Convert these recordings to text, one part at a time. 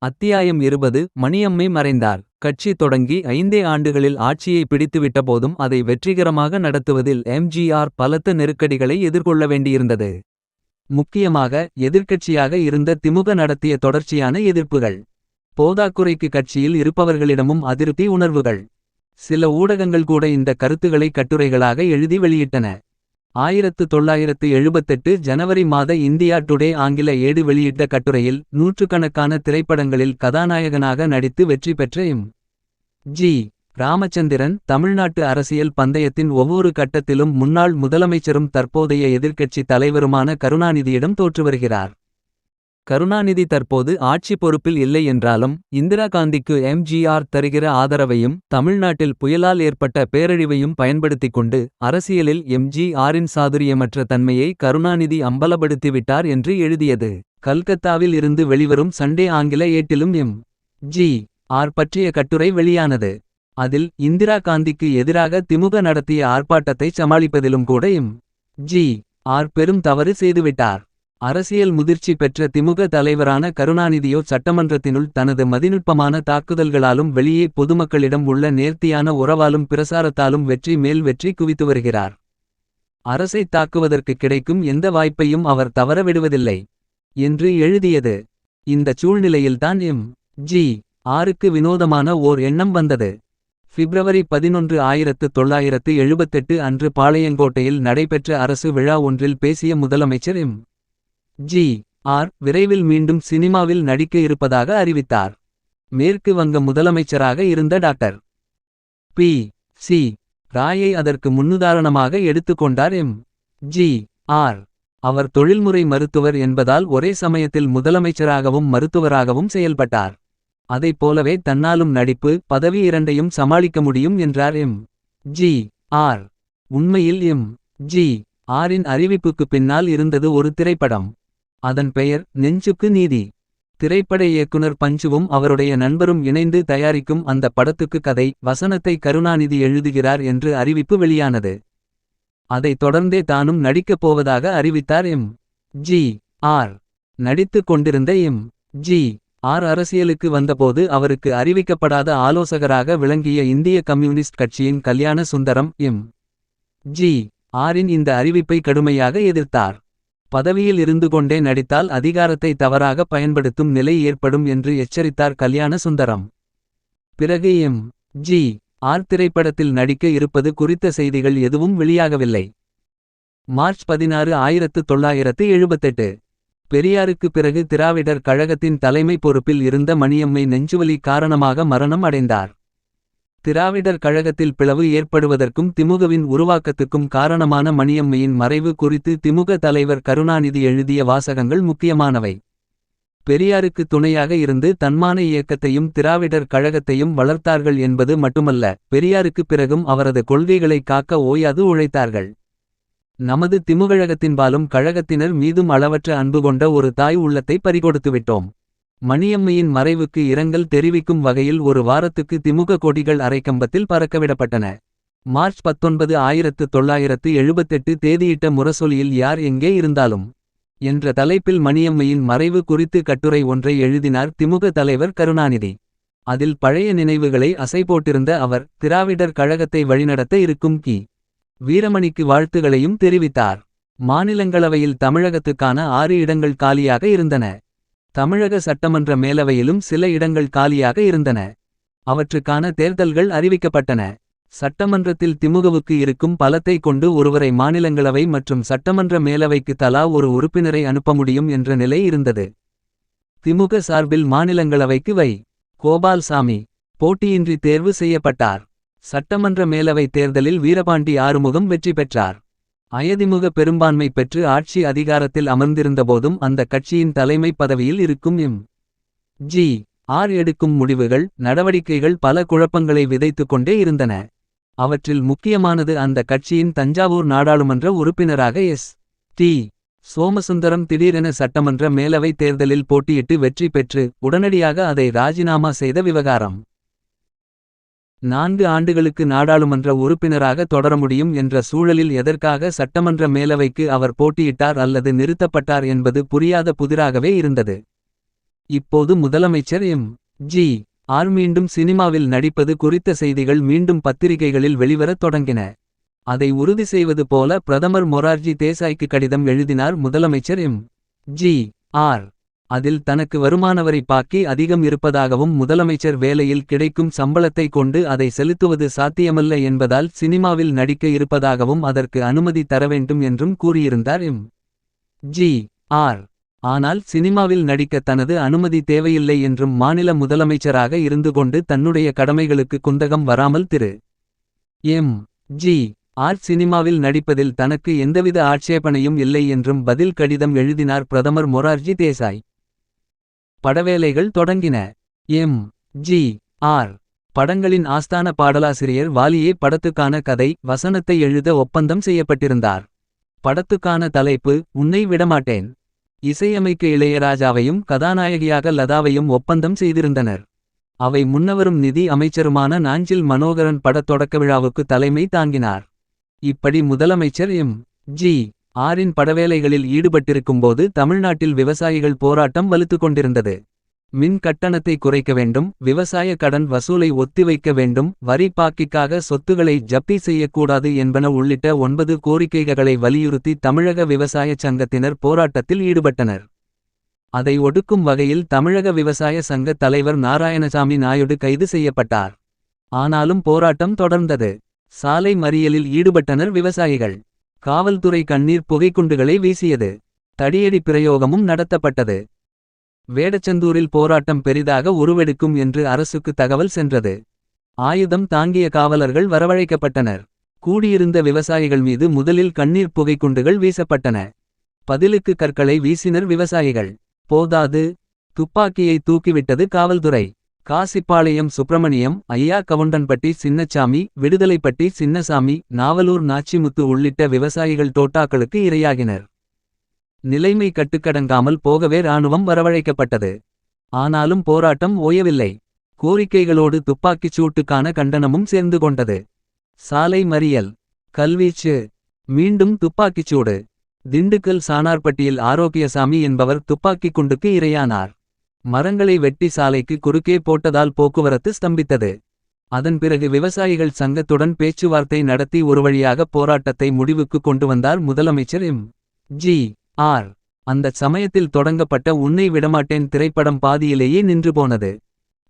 அத்தியாயம் 20 மணியம்மை மறைந்தார். கட்சி தொடங்கி 5 ஆண்டுகளில் ஆட்சியை பிடித்துவிட்ட போதும் அதை வெற்றிகரமாக நடத்துவதில் எம்ஜிஆர் பலத்த நெருக்கடிகளை எதிர்கொள்ள வேண்டியிருந்தது. முக்கியமாக எதிர்க்கட்சியாக இருந்த திமுக நடத்திய தொடர்ச்சியான எதிர்ப்புகள். போதாக்குறைக்கு கட்சியில் இருப்பவர்களிடமும் அதிருப்தி உணர்வுகள். சில ஊடகங்கள் கூட இந்த கருத்துக்களை கட்டுரைகளாக எழுதி வெளியிட்டன. 1978 ஜனவரி மாத இந்தியா டுடே ஆங்கில ஏடு வெளியிட்ட கட்டுரையில் நூற்றுக்கணக்கான திரைப்படங்களில் கதாநாயகனாக நடித்து வெற்றி பெற்ற எம். ஜி. ராமச்சந்திரன் தமிழ்நாட்டு அரசியல் பந்தயத்தின் ஒவ்வொரு கட்டத்திலும் முன்னாள் முதலமைச்சரும் தற்போதைய எதிர்க்கட்சி தலைவருமான கருணாநிதியிடம் தோற்று வருகிறார். கருணாநிதி தற்போது ஆட்சி பொறுப்பில் இல்லை என்றாலும் இந்திரா காந்திக்கு எம்ஜிஆர் தருகிற ஆதரவையும் தமிழ்நாட்டில் புயலால் ஏற்பட்ட பேரழிவையும் பயன்படுத்திக் கொண்டு அரசியலில் எம்ஜிஆரின் சாதுரியமற்ற தன்மையை கருணாநிதி அம்பலப்படுத்திவிட்டார் என்று எழுதியது. கல்கத்தாவில் இருந்து வெளிவரும் சண்டே ஆங்கில ஏட்டிலும் எம். ஜி. ஆர் பற்றிய கட்டுரை வெளியானது. அதில் இந்திரா காந்திக்கு எதிராக திமுக நடத்திய ஆர்ப்பாட்டத்தை சமாளிப்பதிலும் கூட எம். ஜி. ஆர் பெரும் தவறு செய்துவிட்டார். அரசியல் முதிர்ச்சி பெற்ற திமுக தலைவரான கருணாநிதியோ சட்டமன்றத்தினுள் தனது மதிநுட்பமான தாக்குதல்களாலும் வெளியே பொதுமக்களிடம் உள்ள நேர்த்தியான உறவாலும் பிரசாரத்தாலும் வெற்றி மேல் வெற்றி குவித்து வருகிறார். அரசை தாக்குவதற்கு கிடைக்கும் எந்த வாய்ப்பையும் அவர் தவற விடுவதில்லை என்று எழுதியது. இந்த சூழ்நிலையில்தான் எம். ஜி. ஆருக்கு வினோதமான ஓர் எண்ணம் வந்தது. பிப்ரவரி 11 1978 அன்று பாளையங்கோட்டையில் நடைபெற்ற அரசு விழா ஒன்றில் பேசிய முதலமைச்சர் எம். ஜி. ஆர் விரைவில் மீண்டும் சினிமாவில் நடிக்க இருப்பதாக அறிவித்தார். மேற்கு வங்க முதலமைச்சராக இருந்த டாக்டர் பி. சி. ராயை அதற்கு முன்னுதாரணமாக எடுத்துக்கொண்டார் எம். ஜி. ஆர். அவர் தொழில்முறை மருத்துவர் என்பதால் ஒரே சமயத்தில் முதலமைச்சராகவும் மருத்துவராகவும் செயல்பட்டார். அதைப் போலவே தன்னாலும் நடிப்பு பதவி இரண்டையும் சமாளிக்க முடியும் என்றார் எம். ஜி. ஆர். உண்மையில் எம். ஜி. ஆரின் அறிவிப்புக்கு பின்னால் இருந்தது ஒரு திரைப்படம். அதன் பெயர் நெஞ்சுக்கு நீதி. திரைப்பட இயக்குனர் பஞ்சுவும் அவருடைய நண்பரும் இணைந்து தயாரிக்கும் அந்த படத்துக்கு கதை வசனத்தை கருணாநிதி எழுதுகிறார் என்று அறிவிப்பு வெளியானது. அதைத் தொடர்ந்தே தானும் நடிக்கப் போவதாக அறிவித்தார் எம். ஜி. ஆர். நடித்துக் கொண்டிருந்த எம். ஜி. ஆர் அரசியலுக்கு வந்தபோது அவருக்கு அறிவிக்கப்படாத ஆலோசகராக விளங்கிய இந்திய கம்யூனிஸ்ட் கட்சியின் கல்யாண சுந்தரம் எம். ஜி. ஆரின் இந்த அறிவிப்பை கடுமையாக எதிர்த்தார். பதவியில் இருந்து கொண்டே நடித்தால் அதிகாரத்தை தவறாக பயன்படுத்தும் நிலை ஏற்படும் என்று எச்சரித்தார் கல்யாண சுந்தரம். பிறகு எம். ஜி. ஆர் திரைப்படத்தில் நடிக்க இருப்பது குறித்த செய்திகள் எதுவும் வெளியாகவில்லை. மார்ச் 16 1978. பெரியாருக்கு பிறகு திராவிடர் கழகத்தின் தலைமை பொறுப்பில் இருந்த மணியம்மை நெஞ்சுவலி காரணமாக மரணம் அடைந்தார். திராவிடர் கழகத்தில் பிளவு ஏற்படுவதற்கும் திமுகவின் உருவாக்கத்துக்கும் காரணமான மணியம்மையின் மறைவு குறித்து திமுக தலைவர் கருணாநிதி எழுதிய வாசகங்கள் முக்கியமானவை. பெரியாருக்கு துணையாக இருந்து தன்மான இயக்கத்தையும் திராவிடர் கழகத்தையும் வளர்த்தார்கள் என்பது மட்டுமல்ல, பெரியாருக்கு பிறகும் அவரது கொள்கைகளை காக்க ஓயாது உழைத்தார்கள். நமது திமுகழகத்தின்பாலும் கழகத்தினர் மீதும் அளவற்ற அன்பு கொண்ட ஒரு தாய் உள்ளத்தை பறிகொடுத்துவிட்டோம். மணியம்மையின் மறைவுக்கு இரங்கல் தெரிவிக்கும் வகையில் ஒரு வாரத்துக்கு திமுக கொடிகள் அரைக்கம்பத்தில் பறக்கவிடப்பட்டன. மார்ச் 19 1978 தேதியிட்ட முரசொலியில் யார் எங்கே இருந்தாலும் என்ற தலைப்பில் மணியம்மையின் மறைவு குறித்து கட்டுரை ஒன்றை எழுதினார் திமுக தலைவர் கருணாநிதி. அதில் பழைய நினைவுகளை அசைபோட்டிருந்த அவர் திராவிடர் கழகத்தை வழிநடத்த இருக்கும் கி. வீரமணிக்கு வாழ்த்துகளையும் தெரிவித்தார். மாநிலங்களவையில் தமிழகத்துக்கான 6 இடங்கள் காலியாக இருந்தன. தமிழக சட்டமன்ற மேலவையிலும் சில இடங்கள் காலியாக இருந்தன. அவற்றுக்கான தேர்தல்கள் அறிவிக்கப்பட்டன. சட்டமன்றத்தில் திமுகவுக்கு இருக்கும் பலத்தை கொண்டு ஒருவரை மாநிலங்களவை மற்றும் சட்டமன்ற மேலவைக்கு தலா ஒரு உறுப்பினரை அனுப்ப முடியும் என்ற நிலை இருந்தது. திமுக சார்பில் மாநிலங்களவைக்கு வை. கோபால்சாமி போட்டியின்றி தேர்வு செய்யப்பட்டார். சட்டமன்ற மேலவை தேர்தலில் வீரபாண்டி ஆறுமுகம் வெற்றி பெற்றார். அயதிமுக பெரும்பான்மை பெற்று ஆட்சி அதிகாரத்தில் அமர்ந்திருந்தபோதும் அந்த கட்சியின் தலைமை பதவியில் இருக்கும் எம். ஜி. ஆர் எடுக்கும் முடிவுகள் நடவடிக்கைகள் பல குழப்பங்களை விதைத்துக் கொண்டே இருந்தன. அவற்றில் முக்கியமானது அந்த கட்சியின் தஞ்சாவூர் நாடாளுமன்ற உறுப்பினராக எஸ். டி. சோமசுந்தரம் திடீரென சட்டமன்ற மேலவை தேர்தலில் போட்டியிட்டு வெற்றி பெற்று உடனடியாக அதை ராஜினாமா செய்த விவகாரம். 4 ஆண்டுகளுக்கு நாடாளுமன்ற உறுப்பினராக தொடர முடியும் என்ற சூழலில் எதற்காக சட்டமன்ற மேலவைக்கு அவர் போட்டியிட்டார் அல்லது நிறுத்தப்பட்டார் என்பது புரியாத புதிராகவே இருந்தது. இப்போது முதலமைச்சர் எம். ஜி. ஆர் மீண்டும் சினிமாவில் நடிப்பது குறித்த செய்திகள் மீண்டும் பத்திரிகைகளில் வெளிவரத் தொடங்கின. அதை உறுதி செய்வது போல பிரதமர் மொரார்ஜி தேசாய்க்கு கடிதம் எழுதினார் முதலமைச்சர் எம். ஜி. ஆர். அதில் தனக்கு வருமான வரி பாக்கி அதிகம் இருப்பதாகவும் முதலமைச்சர் வேலையில் கிடைக்கும் சம்பளத்தை கொண்டு அதை செலுத்துவது சாத்தியமல்ல என்பதால் சினிமாவில் நடிக்க இருப்பதாகவும் அதற்கு அனுமதி தரவேண்டும் என்றும் கூறியிருந்தார் எம். ஜி. ஆர். ஆனால் சினிமாவில் நடிக்க தனது அனுமதி தேவையில்லை என்றும் மாநில முதலமைச்சராக இருந்து கொண்டு தன்னுடைய கடமைகளுக்கு குந்தகம் வராமல் திரு. எம். ஜி. ஆர் சினிமாவில் நடிப்பதில் தனக்கு எந்தவித ஆட்சேபனையும் இல்லை என்றும் பதில் கடிதம் எழுதினார் பிரதமர் மொரார்ஜி தேசாய். படவேலைகள் தொடங்கின. எம். ஜி. ஆர். படங்களின் ஆஸ்தான பாடலாசிரியர் வாலியே படத்துக்கான கதை வசனத்தை எழுத ஒப்பந்தம் செய்யப்பட்டிருந்தார். படத்துக்கான தலைப்பு உன்னை விடமாட்டேன். இசையமைக்க இளையராஜாவையும் கதாநாயகியாக லதாவையும் ஒப்பந்தம் செய்திருந்தனர். அவை முன்னவரும் நிதி அமைச்சருமான நாஞ்சில் மனோகரன் படத் தொடக்க விழாவுக்கு தலைமை தாங்கினார். இப்படி முதலமைச்சர் எம். ஜி. ஆரின் படவேலைகளில் ஈடுபட்டிருக்கும்போது தமிழ்நாட்டில் விவசாயிகள் போராட்டம் வலுத்து கொண்டிருந்தது. மின் கட்டணத்தை குறைக்க வேண்டும், விவசாய கடன் வசூலை ஒத்திவைக்க வேண்டும், வரி பாக்கிக்காக சொத்துக்களை ஜப்தி செய்யக்கூடாது என்பன உள்ளிட்ட 9 கோரிக்கைகளை வலியுறுத்தி தமிழக விவசாய சங்கத்தினர் போராட்டத்தில் ஈடுபட்டனர். அதை ஒடுக்கும் வகையில் தமிழக விவசாய சங்க தலைவர் நாராயணசாமி நாயுடு கைது செய்யப்பட்டார். ஆனாலும் போராட்டம் தொடர்ந்தது. சாலை மறியலில் ஈடுபட்டனர் விவசாயிகள். காவல்துறை கண்ணீர் புகைக்குண்டுகளை வீசியது. தடியடி பிரயோகமும் நடத்தப்பட்டது. வேடச்சந்தூரில் போராட்டம் பெரிதாக உருவெடுக்கும் என்று அரசுக்கு தகவல் சென்றது. ஆயுதம் தாங்கிய காவலர்கள் வரவழைக்கப்பட்டனர். கூடியிருந்த விவசாயிகள் மீது முதலில் கண்ணீர் புகைக்குண்டுகள் வீசப்பட்டன. பதிலுக்கு கற்களை வீசினர் விவசாயிகள். போதாது, துப்பாக்கியை தூக்கிவிட்டது காவல்துறை. காசிப்பாளையம் சுப்பிரமணியம், ஐயா கவுண்டன்பட்டி சின்னச்சாமி, விடுதலைப்பட்டி சின்னசாமி, நாவலூர் நாச்சிமுத்து உள்ளிட்ட விவசாயிகள் தோட்டாக்களுக்கு இரையாகினர். நிலைமை கட்டுக்கடங்காமல் போகவே இராணுவம் வரவழைக்கப்பட்டது. ஆனாலும் போராட்டம் ஓயவில்லை. கோரிக்கைகளோடு துப்பாக்கிச் சூட்டுக்கான கண்டனமும் சேர்ந்து கொண்டது. சாலை மறியல், கல்வீச்சு, மீண்டும் துப்பாக்கிச்சூடு. திண்டுக்கல் சானார்பட்டியில் ஆரோக்கியசாமி என்பவர் துப்பாக்கிக் குண்டுக்கு இரையானார். மரங்களை வெட்டி சாலைக்கு குறுக்கே போட்டதால் போக்குவரத்து ஸ்தம்பித்தது. அதன் பிறகு விவசாயிகள் சங்கத்துடன் பேச்சுவார்த்தை நடத்தி ஒரு வழியாக போராட்டத்தை முடிவுக்கு கொண்டு வந்தார் முதலமைச்சர் எம். ஜி. ஆர். அந்தச் சமயத்தில் தொடங்கப்பட்ட உன்னை விடமாட்டேன் திரைப்படம் பாதியிலேயே நின்று போனது.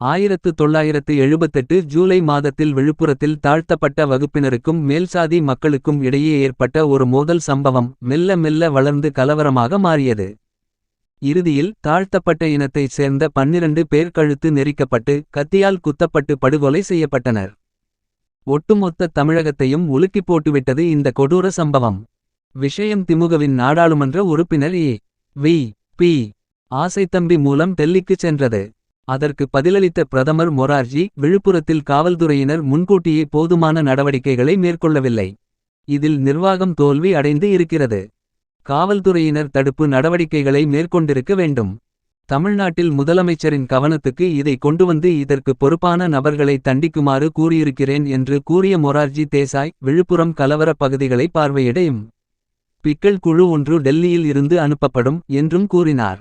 1978 ஜூலை மாதத்தில் விழுப்புரத்தில் தாழ்த்தப்பட்ட வகுப்பினருக்கும் மேல்சாதி மக்களுக்கும் இடையே ஏற்பட்ட ஒரு மோதல் சம்பவம் மெல்ல மெல்ல வளர்ந்து கலவரமாக மாறியது. இறுதியில் தாழ்த்தப்பட்ட இனத்தைச் சேர்ந்த 12 பேர் கழுத்து நெரிக்கப்பட்டு கத்தியால் குத்தப்பட்டு படுகொலை செய்யப்பட்டனர். ஒட்டுமொத்த தமிழகத்தையும் உலுக்கிப் போட்டுவிட்டது இந்த கொடூர சம்பவம். விஷயம் திமுகவின் நாடாளுமன்ற உறுப்பினர் ஏ. வி. பி. ஆசைத்தம்பி மூலம் டெல்லிக்குச் சென்றது. அதற்கு பதிலளித்த பிரதமர் மொரார்ஜி விழுப்புரத்தில் காவல்துறையினர் முன்கூட்டியே போதுமான நடவடிக்கைகளை மேற்கொள்ளவில்லை. இதில் நிர்வாகம் தோல்வி அடைந்து இருக்கிறது. காவல்துறையினர் தடுப்பு நடவடிக்கைகளை மேற்கொண்டிருக்க வேண்டும். தமிழ்நாட்டில் முதலமைச்சரின் கவனத்துக்கு இதை கொண்டுவந்து இதற்கு பொறுப்பான நபர்களை தண்டிக்குமாறு கூறியிருக்கிறேன் என்று கூறிய மொரார்ஜி தேசாய் விழுப்புரம் கலவர பகுதிகளை பார்வையிட எம். பிக்கள் குழு ஒன்று டெல்லியில் இருந்து அனுப்பப்படும் என்றும் கூறினார்.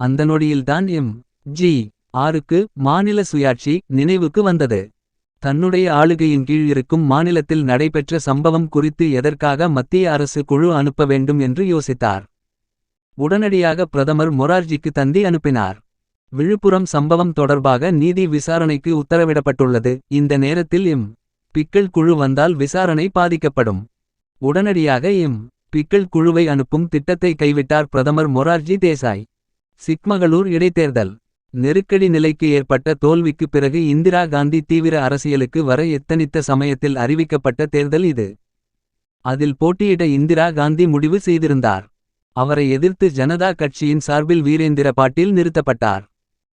அந்த நொடியில்தான் எம். ஜி. ஆருக்கு மாநில சுயாட்சி நினைவுக்கு வந்தது. தன்னுடைய ஆளுகையின் கீழ் இருக்கும் மாநிலத்தில் நடைபெற்ற சம்பவம் குறித்து எதற்காக மத்திய அரசு குழு அனுப்ப வேண்டும் என்று யோசித்தார். உடனடியாக பிரதமர் மொரார்ஜிக்கு தந்தி அனுப்பினார். விழுப்புரம் சம்பவம் தொடர்பாக நீதி விசாரணைக்கு உத்தரவிடப்பட்டுள்ளது. இந்த நேரத்தில் எம். பிக்கள் குழு வந்தால் விசாரணை பாதிக்கப்படும். உடனடியாக எம். பிக்கள் குழுவை அனுப்பும் திட்டத்தை கைவிட்டார் பிரதமர் மொரார்ஜி தேசாய். சிக்மகளூர் இடைத்தேர்தல் நெருக்கடி நிலைக்கு ஏற்பட்ட தோல்விக்கு பிறகு இந்திரா காந்தி தீவிர அரசியலுக்கு வர எத்தனித்த சமயத்தில் அறிவிக்கப்பட்ட தேர்தல் இது. அதில் போட்டியிட இந்திரா காந்தி முடிவு செய்திருந்தார். அவரை எதிர்த்து ஜனதா கட்சியின் சார்பில் வீரேந்திர பாட்டீல் நிறுத்தப்பட்டார்.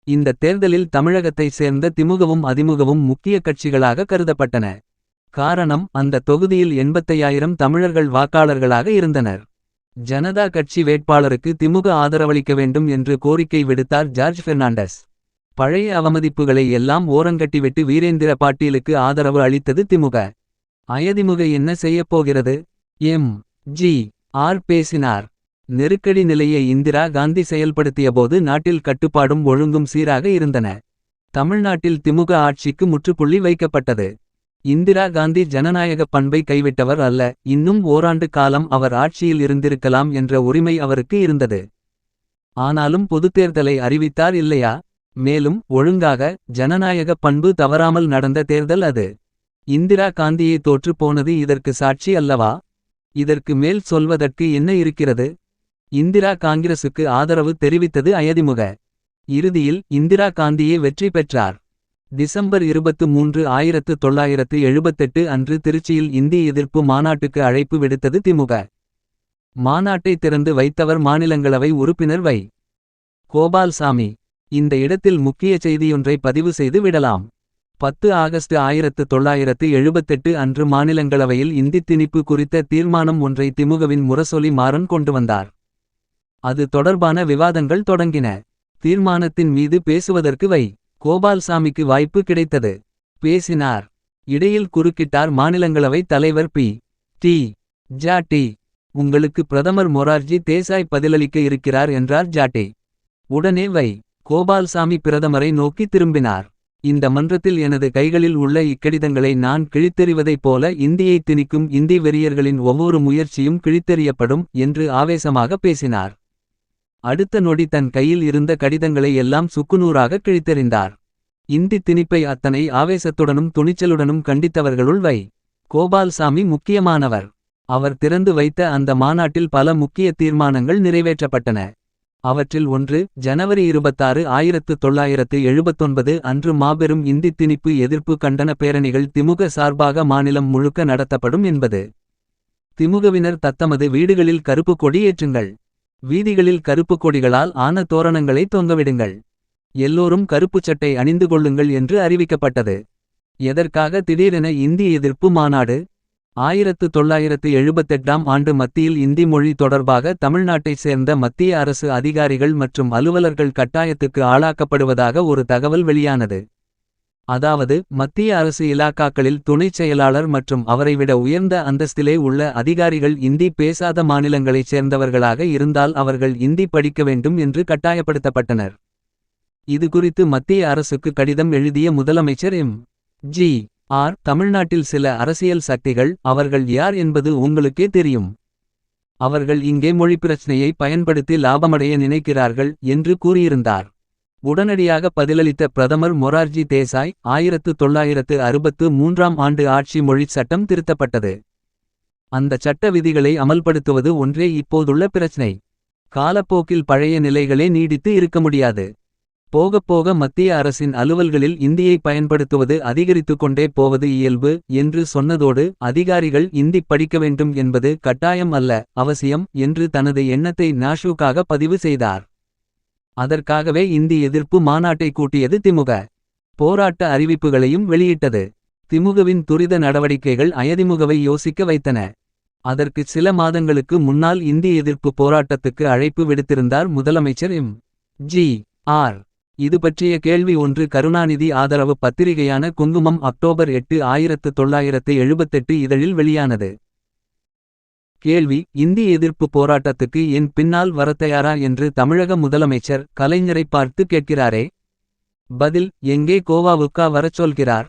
இந்த தேர்தலில் தமிழகத்தைச் சேர்ந்த திமுகவும் அதிமுகவும் முக்கிய கட்சிகளாக கருதப்பட்டன. காரணம், அந்த தொகுதியில் 85,000 தமிழர்கள் வாக்காளர்களாக இருந்தனர். ஜனதா கட்சி வேட்பாளருக்கு திமுக ஆதரவளிக்க வேண்டும் என்று கோரிக்கை விடுத்தார் ஜார்ஜ் பெர்னாண்டஸ். பழைய அவமதிப்புகளை எல்லாம் ஓரங்கட்டிவிட்டு வீரேந்திர பாட்டீலுக்கு ஆதரவு அளித்தது திமுக. அதிமுக என்ன செய்யப்போகிறது? எம். ஜி. ஆர் பேசினார். நெருக்கடி நிலையை இந்திரா காந்தி செயல்படுத்தியபோது நாட்டில் கட்டுப்பாடும் ஒழுங்கும் சீராக இருந்தன. தமிழ்நாட்டில் திமுக ஆட்சிக்கு முற்றுப்புள்ளி வைக்கப்பட்டது. இந்திரா காந்தி ஜனநாயக பண்பை கைவிட்டவர் அல்ல. இன்னும் ஓராண்டு காலம் அவர் ஆட்சியில் இருந்திருக்கலாம் என்ற உரிமை அவருக்கு இருந்தது. ஆனாலும் பொதுத்தேர்தலை அறிவித்தார் இல்லையா? மேலும் ஒழுங்காக ஜனநாயக பண்பு தவறாமல் நடந்த தேர்தல் அது. இந்திரா காந்தியை தோற்று போனது இதற்கு சாட்சி அல்லவா? இதற்கு மேல் சொல்வதற்கு என்ன இருக்கிறது? இந்திரா காங்கிரசுக்கு ஆதரவு தெரிவித்தது அயதிமுக. இறுதியில் இந்திரா காந்தியே வெற்றி பெற்றார். டிசம்பர் 23, 1978 அன்று திருச்சியில் இந்தி எதிர்ப்பு மாநாட்டுக்கு அழைப்பு விடுத்தது திமுக. மாநாட்டை திறந்து வைத்தவர் மாநிலங்களவை உறுப்பினர் வை. கோபால்சாமி. இந்த இடத்தில் முக்கிய செய்தியொன்றை பதிவு செய்து விடலாம். 10 ஆகஸ்ட் 1978 அன்று மாநிலங்களவையில் இந்தி திணிப்பு குறித்த தீர்மானம் ஒன்றை திமுகவின் முரசொலி மாறன் கொண்டு வந்தார். அது தொடர்பான விவாதங்கள் தொடங்கின. தீர்மானத்தின் மீது பேசுவதற்கு வை. கோபால்சாமிக்கு வாய்ப்பு கிடைத்தது. பேசினார். இடையில் குறுக்கிட்டார் மாநிலங்களவை தலைவர் பி. டி. ஜாட்டி. உங்களுக்கு பிரதமர் மொரார்ஜி தேசாய் பதிலளிக்க இருக்கிறார் என்றார் ஜாட்டி. உடனே வை. கோபால்சாமி பிரதமரை நோக்கி திரும்பினார். இந்த மன்றத்தில் எனது கைகளில் உள்ள இக்கடிதங்களை நான் கிழித்தெறிவதைப் போல இந்தியை திணிக்கும் இந்தி வெறியர்களின் ஒவ்வொரு முயற்சியும் கிழித்தெறியப்படும் என்று ஆவேசமாக பேசினார். அடுத்த நொடி தன் கையில் இருந்த கடிதங்களை எல்லாம் சுக்குநூறாக கிழித்தெறிந்தார். இந்தி திணிப்பை அத்தனை ஆவேசத்துடனும் துணிச்சலுடனும் கண்டித்தவர்களுள் வை. கோபால்சாமி முக்கியமானவர். அவர் திறந்து வைத்த அந்த மாநாட்டில் பல முக்கிய தீர்மானங்கள் நிறைவேற்றப்பட்டன. அவற்றில் ஒன்று ஜனவரி 26, 1979 அன்று மாபெரும் இந்தி திணிப்பு எதிர்ப்பு கண்டன பேரணிகள் திமுக சார்பாக மாநிலம் முழுக்க நடத்தப்படும் என்பது. திமுகவினர் தத்தமது வீடுகளில் கருப்பு கொடி ஏற்றுங்கள். வீதிகளில் கருப்பு கொடிகளால் ஆன தோரணங்களை தொங்கவிடுங்கள். எல்லோரும் கருப்புச் சட்டை அணிந்து கொள்ளுங்கள் என்று அறிவிக்கப்பட்டது. எதற்காக திடீரென இந்தி எதிர்ப்பு மாநாடு? 1978 ஆண்டு மத்தியில் இந்தி மொழி தொடர்பாக தமிழ்நாட்டைச் சேர்ந்த மத்திய அரசு அதிகாரிகள் மற்றும் அலுவலர்கள் கட்டாயத்துக்கு ஆளாக்கப்படுவதாக ஒரு தகவல் வெளியானது. அதாவது மத்திய அரசு இலாக்காக்களில் துணைச் செயலாளர் மற்றும் அவரைவிட உயர்ந்த அந்தஸ்திலே உள்ள அதிகாரிகள் இந்தி பேசாத மாநிலங்களைச் சேர்ந்தவர்களாக இருந்தால் அவர்கள் இந்தி படிக்க வேண்டும் என்று கட்டாயப்படுத்தப்பட்டனர். இது குறித்து மத்திய அரசுக்கு கடிதம் எழுதிய முதலமைச்சர் எம். ஜி. ஆர். தமிழ்நாட்டில் சில அரசியல் சக்திகள், அவர்கள் யார் என்பது உங்களுக்கே தெரியும். அவர்கள் இங்கே மொழி பிரச்சனையை பயன்படுத்தி லாபமடைய நினைக்கிறார்கள் என்று கூறியிருந்தார். உடனடியாக பதிலளித்த பிரதமர் மொரார்ஜி தேசாய் 1963 ஆண்டு ஆட்சி மொழிச் சட்டம் திருத்தப்பட்டது. அந்த சட்ட விதிகளை அமல்படுத்துவது ஒன்றே இப்போதுள்ள பிரச்சினை. காலப்போக்கில் பழைய நிலைகளே நீடித்து இருக்க முடியாது. போகப்போக மத்திய அரசின் அலுவல்களில் இந்தியை பயன்படுத்துவது அதிகரித்து கொண்டே போவது இயல்பு என்று சொன்னதோடு அதிகாரிகள் இந்தி படிக்க வேண்டும் என்பது கட்டாயம் அல்ல, அவசியம் என்று தனது எண்ணத்தை நாஷூக்காக பதிவு செய்தார். அதற்காகவே இந்தி எதிர்ப்பு மாநாட்டை கூட்டியது திமுக. போராட்ட அறிவிப்புகளையும் வெளியிட்டது. திமுகவின் துரித நடவடிக்கைகள் அயதிமுகவை யோசிக்க வைத்தன. அதற்கு சில மாதங்களுக்கு முன்னால் இந்தி எதிர்ப்பு போராட்டத்துக்கு அழைப்பு விடுத்திருந்தார் முதலமைச்சர் எம். ஜி. ஆர். இது பற்றிய கேள்வி ஒன்று கருணாநிதி ஆதரவு பத்திரிகையான குங்குமம் அக்டோபர் 8, 1978 இதழில் வெளியானது. கேள்வி: இந்தி எதிர்ப்பு போராட்டத்துக்கு என் பின்னால் வரத்தயாரா என்று தமிழக முதலமைச்சர் கலைஞரை பார்த்து கேட்கிறாரே. பதில்: எங்கே கோவாவுக்கா வரச் சொல்கிறார்?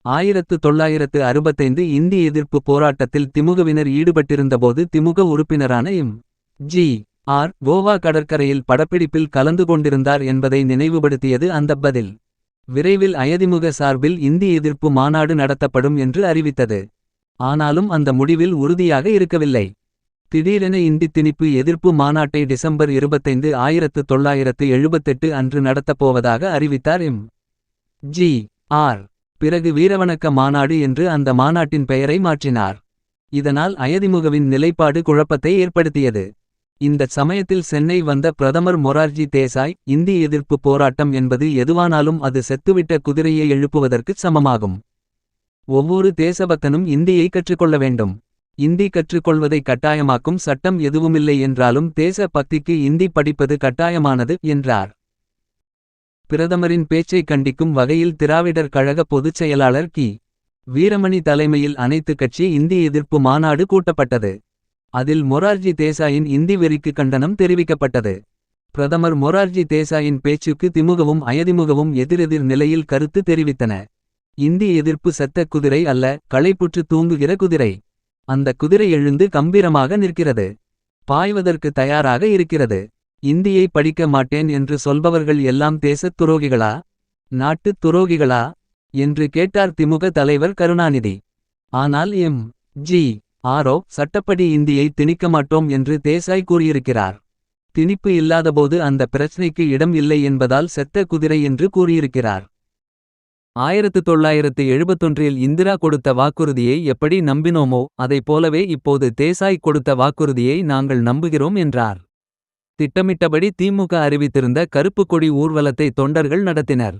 1965 இந்தி எதிர்ப்பு போராட்டத்தில் திமுகவினர் ஈடுபட்டிருந்தபோது திமுக உறுப்பினரான எம். ஜி. ஆர். கோவா கடற்கரையில் படப்பிடிப்பில் கலந்து கொண்டிருந்தார் என்பதை நினைவுபடுத்தியது அந்த பதில். விரைவில் அயதிமுக சார்பில் இந்தி எதிர்ப்பு மாநாடு நடத்தப்படும் என்று அறிவித்தது. ஆனாலும் அந்த முடிவில் உறுதியாக இருக்கவில்லை. திடீரென இந்தி திணிப்பு எதிர்ப்பு மாநாட்டை டிசம்பர் 25, 1978 அன்று நடத்தப்போவதாக அறிவித்தார் எம். ஜி. ஆர். பிறகு வீரவணக்க மாநாடு என்று அந்த மாநாட்டின் பெயரை மாற்றினார். இதனால் அயதிமுகவின் நிலைப்பாடு குழப்பத்தை ஏற்படுத்தியது. இந்த சமயத்தில் சென்னை வந்த பிரதமர் மொரார்ஜி தேசாய், இந்தி எதிர்ப்பு போராட்டம் என்பது எதுவானாலும் அது செத்துவிட்ட குதிரையை எழுப்புவதற்குச் சமமாகும். ஒவ்வொரு தேசபக்தனும் இந்தியை கற்றுக்கொள்ள வேண்டும். இந்தி கற்றுக்கொள்வதை கட்டாயமாக்கும் சட்டம் எதுவுமில்லை என்றாலும் தேச பக்திக்கு இந்தி படிப்பது கட்டாயமானது என்றார். பிரதமரின் பேச்சை கண்டிக்கும் வகையில் திராவிடர் கழக பொதுச் செயலாளர் கி. வீரமணி தலைமையில் அனைத்து கட்சி இந்தி எதிர்ப்பு மாநாடு கூட்டப்பட்டது. அதில் மொரார்ஜி தேசாயின் இந்தி வெறிக்கு கண்டனம் தெரிவிக்கப்பட்டது. பிரதமர் மொரார்ஜி தேசாயின் பேச்சுக்கு திமுகவும் அயதிமுகவும் எதிரெதிர் நிலையில் கருத்து தெரிவித்தன. இந்தி எதிர்ப்பு செத்த குதிரை அல்ல, களைப்புற்று தூங்குகிற குதிரை. அந்த குதிரை எழுந்து கம்பீரமாக நிற்கிறது. பாய்வதற்கு தயாராக இருக்கிறது. இந்தியை படிக்க மாட்டேன் என்று சொல்பவர்கள் எல்லாம் தேசத் துரோகிகளா, நாட்டுத் துரோகிகளா என்று கேட்டார் திமுக தலைவர் கருணாநிதி. ஆனால் ஜி. ஆரோ சட்டப்படி இந்தியை திணிக்க மாட்டோம் என்று தேசாய் கூறியிருக்கிறார். திணிப்பு இல்லாதபோது அந்த பிரச்னைக்கு இடம் இல்லை என்பதால் செத்த குதிரை என்று கூறியிருக்கிறார். 1971இல் இந்திரா கொடுத்த வாக்குறுதியை எப்படி நம்பினோமோ அதைப் போலவே இப்போது தேசாய் கொடுத்த வாக்குறுதியை நாங்கள் நம்புகிறோம் என்றார். திட்டமிட்டபடி திமுக அறிவித்திருந்த கருப்புக் கொடி ஊர்வலத்தை தொண்டர்கள் நடத்தினர்.